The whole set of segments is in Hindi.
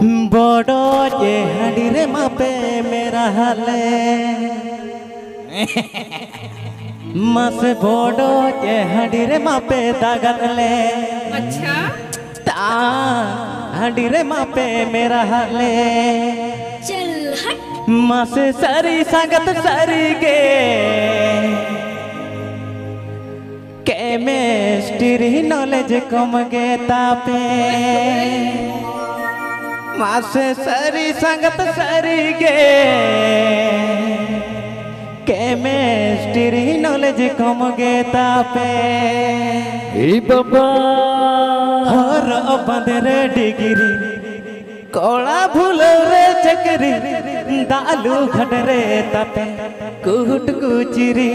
बड़ो ये हंडी रे मापे मेरा हाले मासे बड़ो ये हंडी रे मापे दागल ले। अच्छा ता हंडी रे मापे मेरा हाले चल हट। मासे सारी संगत सारी गे केमिस्ट्री नॉलेज कम गे तापे मासे सारी संगत सारी गे केमिस्ट्री नॉलेज कम गे तापे ई बाबा हर बंदरे डिग्री कोला भूल रे चकरी दालू घटरे तापे कुट कुचरी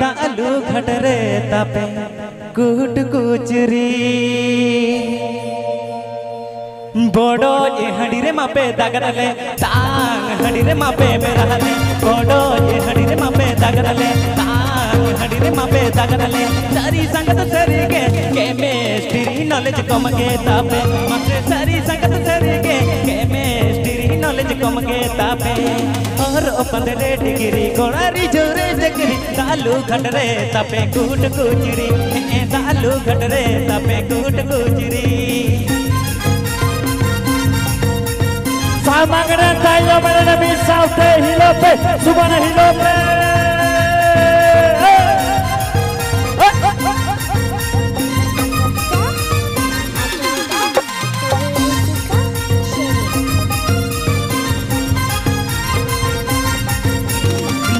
दालू घटरे तापे कुट कुचरी बड़ो ये हंडी रे मापे दागरले तांग हंडी रे मापे मेरा हले बड़ो ये हंडी रे मापे दागरले तांग हंडी रे मापे दागरले सारी संगत सरी गे केमिस्ट्री नॉलेज कम गे तापे मासे सारी संगत सरी गे केमिस्ट्री नॉलेज कम गे तापे और पंदरे डिग्री कोड़ारी जोरे जकरी दालू घटरे तापे कूट कुचरी दालू घटरे तापे कूट कुचरी Samangana tayo mananabi South Hilope Subana Hilope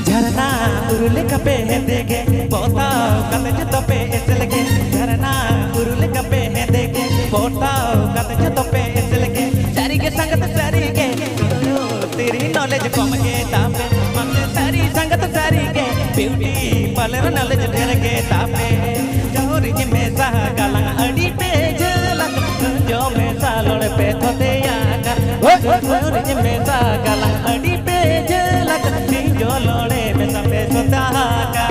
झरना उरुले कपे है देखे पोता कत जतपे ऐसे लगे झरना उरुले कपे है देखे पोता कत जतपे ऐसे लगे सारी के संगत सारी के तेरी नॉलेज कम के तापे हमने सारी संगत सारी के ब्यूटी पार्लर नॉलेज ढेर के तापे जोर के में सा गला अड़ी पे झलक जो में सा लोड़ पे थोते आगा जोर के में सा गला अड़ी पे झलक जो लोड़े में सा पे थोता आगा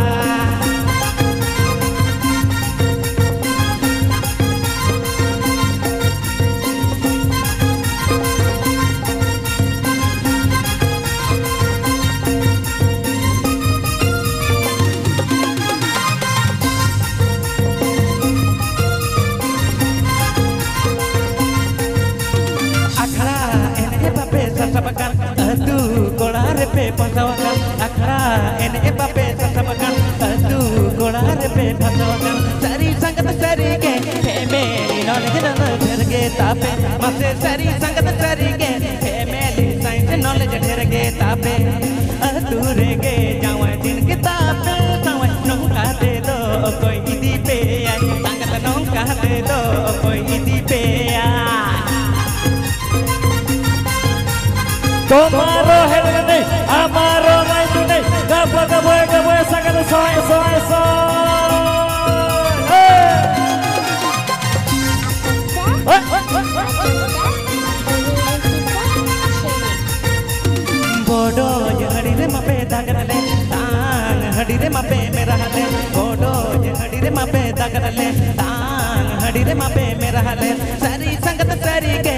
तू कोड़ार पे फंसवकन अखड़ा एने बापे ससबकन तू कोड़ार पे फंसवकन सारी संगत सारी के मेरी नॉलेज ढेर गे तापे मसे सारी संगत सारी के मेरी साइंस नॉलेज ढेर गे तापे तू रे गे जावा दिन के तापे जावा नौका दे दो कोई इदी पे आई संगत नौका दे दो कोई इदी पे आई Tomaro helene amaro naitune gabo gabo sagat soy Bodo ये हड़ी रे मापे दागरले तांग हड़ी रे मापे मेरा हले बोडो ये हड़ी रे मापे दागरले तांग हड़ी रे मापे मेरा हले सारी संगत सारी के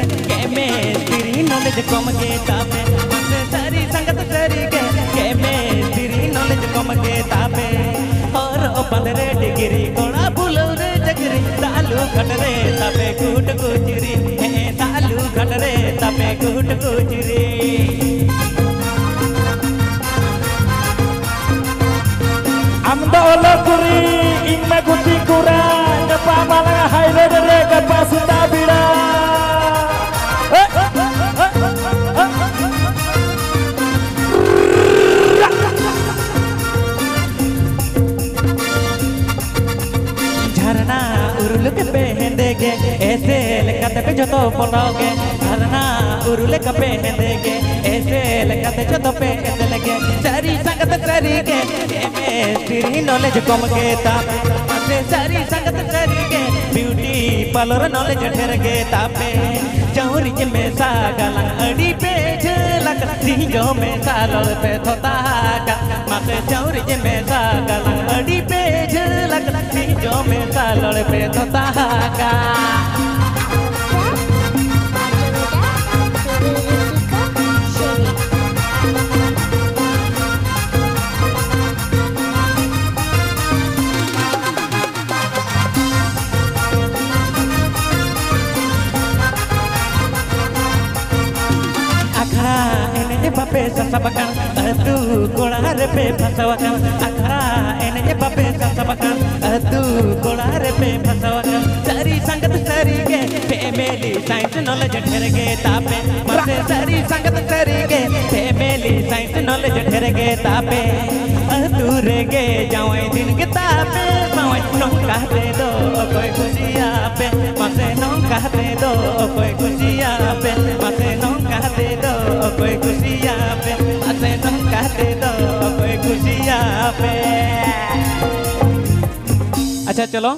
मेरी नॉलेज कम के तापे हमसे सारी संगत सारी के मेरी नॉलेज कम के तापे और पंदरे डिग्री कोड़ा भूलो रे जगरी दालू घटरे तापे कूट कुचरी दालू घटरे तापे कूट कुचरी Amda olokuri inma kuti kura kapa malang haile dere kapa sutabira झरना उरुल के पहनेंगे ऐसे लकते पे जो तो पड़ोगे झरना उरुल के पहनेंगे ऐसे लकते जो तो पे ऐसे लगे सारी संगत सारी के मेरी नॉलेज कम के तापे मासे सारी संगत सारी के ब्यूटी पार्लर नॉलेज ढेर के तापे चौरी में सा गला अड़ी पे झलक जो में सा लोड़ पे थोता का मासे चौरी में सा गला अड़ी पे झलक जो में सा लोड़ पे थोता का बापे ससबकन तू कोड़ार पे फसवकन अखरा एने बापे ससबकन तू कोड़ार पे फसवकन सारी संगत सरी के फैमिली साइंस नॉलेज ठहरगे तापे मसे सारी संगत सरी के फैमिली साइंस नॉलेज ठहरगे तापे तू रेगे जावे दिन के तापे मावे नौका दे दो कोई खुशियां पे मसे नौका दे दो कोई खुशियां पे मसे नौका दे दो कोई खुशियां पे मसे नौका दे दो कोई खुशियां पे। अच्छा चलो।